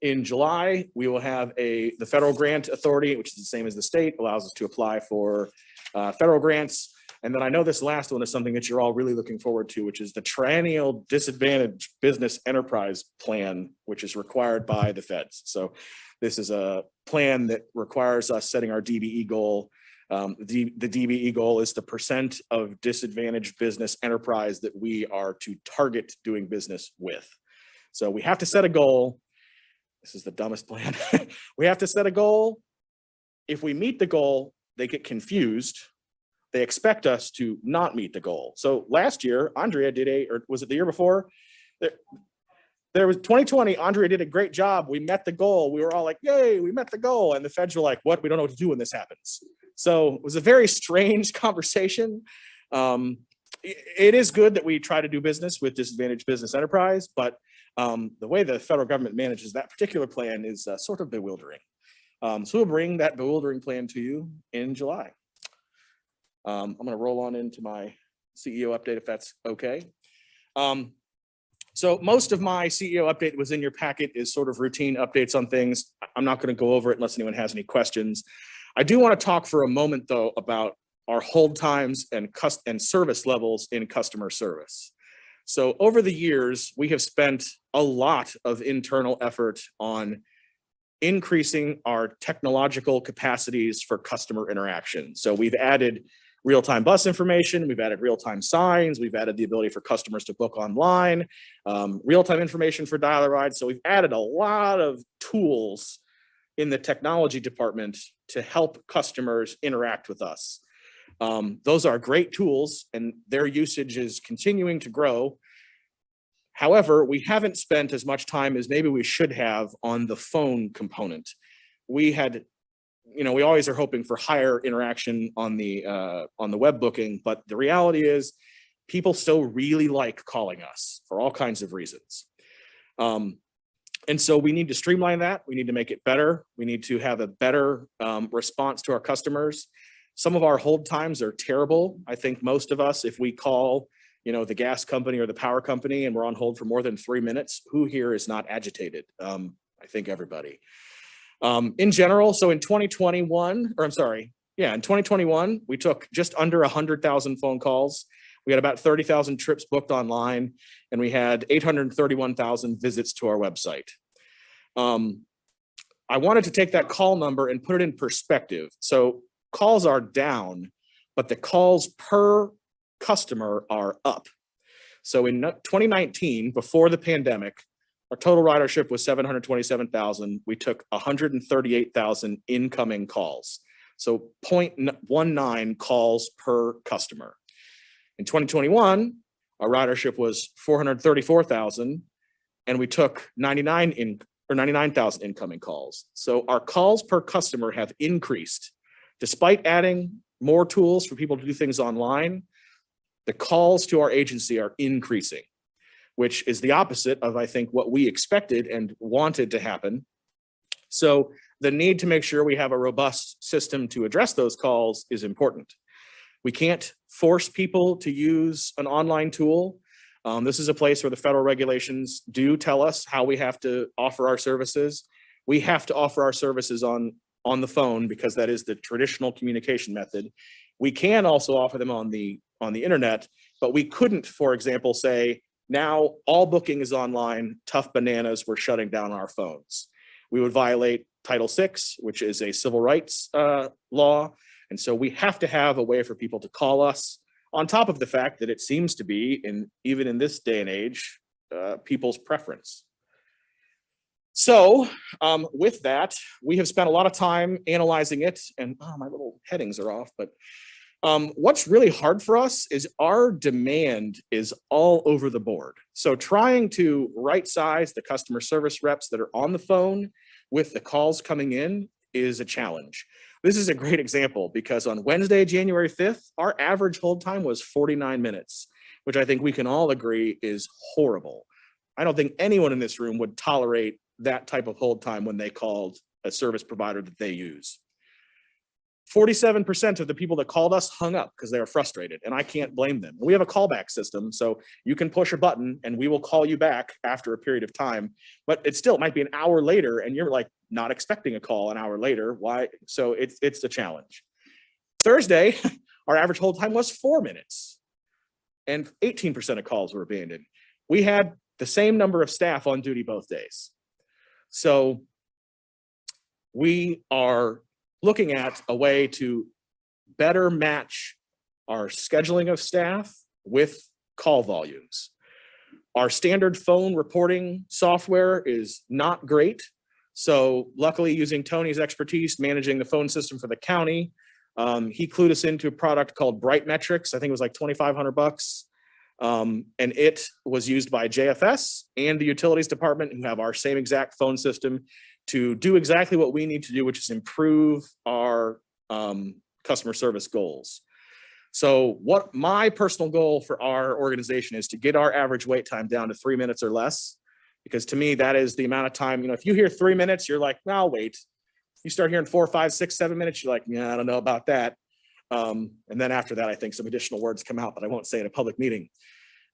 Speaker 3: In July, we will have the federal grant authority, which is the same as the state, allows us to apply for federal grants. And then I know this last one is something that you're all really looking forward to, which is the Triannial Disadvantaged Business Enterprise Plan, which is required by the feds. So this is a plan that requires us setting our DBE goal. The DBE goal is the percent of disadvantaged business enterprise that we are to target doing business with. So we have to set a goal. This is the dumbest plan. We have to set a goal. If we meet the goal, they get confused. They expect us to not meet the goal. So last year, Andrea did or was it the year before? There was 2020, Andrea did a great job. We met the goal. We were all like, yay, we met the goal. And the feds were like, what? We don't know what to do when this happens. So it was a very strange conversation. It is good that we try to do business with disadvantaged business enterprise, but the way the federal government manages that particular plan is sort of bewildering. So we'll bring that bewildering plan to you in July. I'm going to roll on into my CEO update if that's okay. So most of my CEO update was in your packet is sort of routine updates on things. I'm not going to go over it unless anyone has any questions. I do want to talk for a moment though about our hold times and service levels in customer service. So over the years, we have spent a lot of internal effort on increasing our technological capacities for customer interaction. So we've added real-time bus information, we've added real-time signs, we've added the ability for customers to book online, real-time information for dial-a-ride. So we've added a lot of tools in the technology department to help customers interact with us. Those are great tools and their usage is continuing to grow. However, we haven't spent as much time as maybe we should have on the phone component. We had, we always are hoping for higher interaction on the web booking, but the reality is people still really like calling us for all kinds of reasons. And so we need to streamline that. We need to make it better. We need to have a better response to our customers. Some of our hold times are terrible. I think most of us, if we call, the gas company or the power company and we're on hold for more than 3 minutes, who here is not agitated? I think everybody. In general, so in 2021, in 2021, we took just under 100,000 phone calls. We had about 30,000 trips booked online, and we had 831,000 visits to our website. I wanted to take that call number and put it in perspective. So calls are down, but the calls per customer are up. So in 2019, before the pandemic, our total ridership was 727,000. We took 138,000 incoming calls. So 0.19 calls per customer. In 2021, our ridership was 434,000, and we took 99,000 incoming calls. So our calls per customer have increased. Despite adding more tools for people to do things online, the calls to our agency are increasing, which is the opposite of, I think, what we expected and wanted to happen. So the need to make sure we have a robust system to address those calls is important. We can't force people to use an online tool. This is a place where the federal regulations do tell us how we have to offer our services. We have to offer our services on the phone because that is the traditional communication method. We can also offer them on the internet, but we couldn't, for example, say, now all booking is online, tough bananas, we're shutting down our phones. We would violate Title VI, which is a civil rights law. And so we have to have a way for people to call us, on top of the fact that it seems to be, even in this day and age, people's preference. So with that, we have spent a lot of time analyzing it, and my little headings are off, but what's really hard for us is our demand is all over the board. So trying to right size the customer service reps that are on the phone with the calls coming in is a challenge. This is a great example because on Wednesday, January 5th, our average hold time was 49 minutes, which I think we can all agree is horrible. I don't think anyone in this room would tolerate that type of hold time when they called a service provider that they use. 47% of the people that called us hung up because they were frustrated, and I can't blame them. We have a callback system, so you can push a button and we will call you back after a period of time, but it still might be an hour later and you're like not expecting a call an hour later. Why? So it's a challenge. Thursday, our average hold time was 4 minutes and 18% of calls were abandoned. We had the same number of staff on duty both days. So we are looking at a way to better match our scheduling of staff with call volumes. Our standard phone reporting software is not great. So luckily, using Tony's expertise managing the phone system for the county, he clued us into a product called Bright Metrics. I think it was like $2,500. And it was used by JFS and the utilities department, who have our same exact phone system, to do exactly what we need to do, which is improve our customer service goals. So what my personal goal for our organization is to get our average wait time down to 3 minutes or less, because to me, that is the amount of time, if you hear 3 minutes, you're like, no, I'll wait. You start hearing 4, 5, 6, 7 minutes, you're like, yeah, I don't know about that. And then after that, I think some additional words come out that I won't say in a public meeting.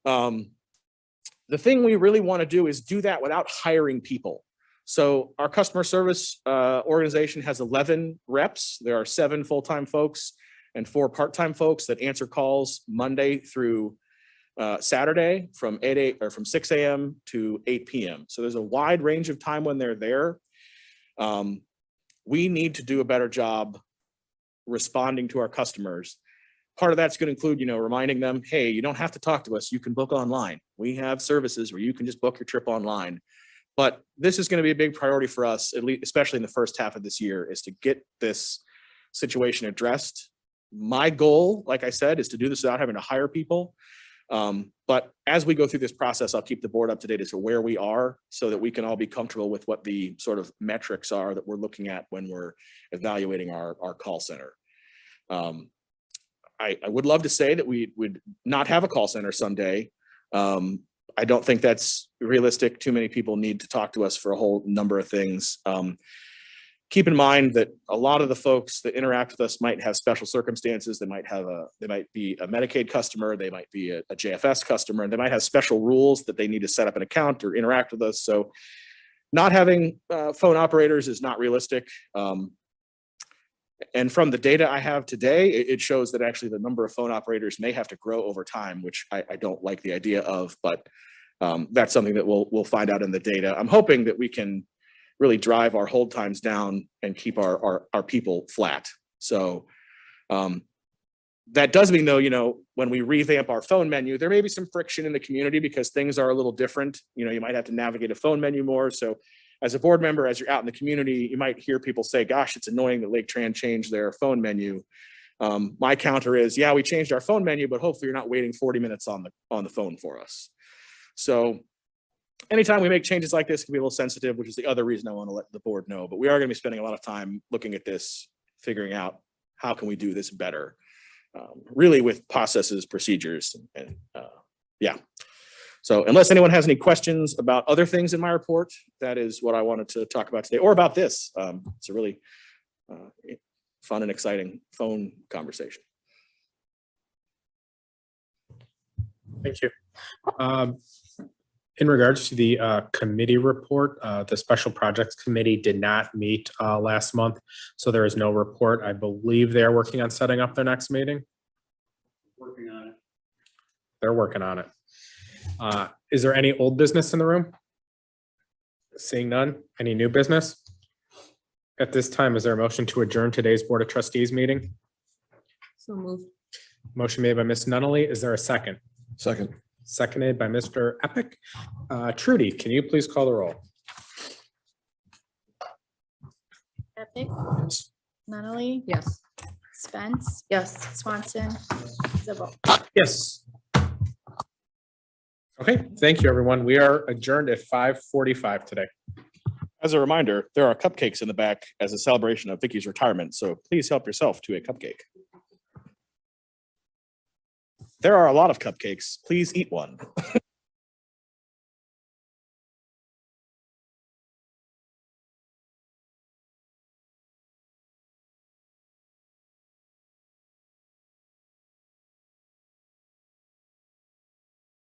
Speaker 3: The thing we really want to do is do that without hiring people. So our customer service organization has 11 reps. There are 7 full-time folks and 4 part-time folks that answer calls Monday through Saturday from 6 a.m. to 8 p.m. So there's a wide range of time when they're there. We need to do a better job responding to our customers. Part of that's going to include, reminding them, hey, you don't have to talk to us. You can book online. We have services where you can just book your trip online. But this is going to be a big priority for us, at least, especially in the first half of this year, is to get this situation addressed. My goal, like I said, is to do this without having to hire people. But as we go through this process, I'll keep the board up to date as to where we are so that we can all be comfortable with what the sort of metrics are that we're looking at when we're evaluating our call center. I would love to say that we would not have a call center someday. I don't think that's realistic. Too many people need to talk to us for a whole number of things. Keep in mind that a lot of the folks that interact with us might have special circumstances. They might be a Medicaid customer, they might be a JFS customer, and they might have special rules that they need to set up an account or interact with us. So not having phone operators is not realistic. And from the data I have today, it shows that actually the number of phone operators may have to grow over time, which I don't like the idea of, but that's something that we'll find out in the data. I'm hoping that we can really drive our hold times down and keep our people flat. So that does mean though, when we revamp our phone menu, there may be some friction in the community because things are a little different. You might have to navigate a phone menu more. So as a board member, as you're out in the community, you might hear people say, gosh, it's annoying that Laketran changed their phone menu. My counter is, yeah, we changed our phone menu, but hopefully you're not waiting 40 minutes on the phone for us. So anytime we make changes like this, it can be a little sensitive, which is the other reason I want to let the board know. But we are going to be spending a lot of time looking at this, figuring out how can we do this better, really with processes, procedures, and yeah. So unless anyone has any questions about other things in my report, that is what I wanted to talk about today, or about this. It's a really fun and exciting phone conversation.
Speaker 1: Thank you. In regards to the committee report, the Special Projects Committee did not meet last month, so there is no report. I believe they are working on setting up their next meeting.
Speaker 5: Working on it.
Speaker 1: They're working on it. Is there any old business in the room? Seeing none. Any new business? At this time, is there a motion to adjourn today's Board of Trustees meeting?
Speaker 6: So moved.
Speaker 1: Motion made by Ms. Nunnally. Is there a second?
Speaker 11: Second.
Speaker 1: Seconded by Mr. Epic. Trudy, can you please call the roll?
Speaker 2: Epic, Nunnally,
Speaker 6: Yes.
Speaker 2: Spence,
Speaker 6: Yes.
Speaker 2: Swanson, Zibble.
Speaker 1: Yes. Okay, thank you, everyone. We are adjourned at 5:45 today.
Speaker 3: As a reminder, there are cupcakes in the back as a celebration of Vicky's retirement, so please help yourself to a cupcake. There are a lot of cupcakes. Please eat one.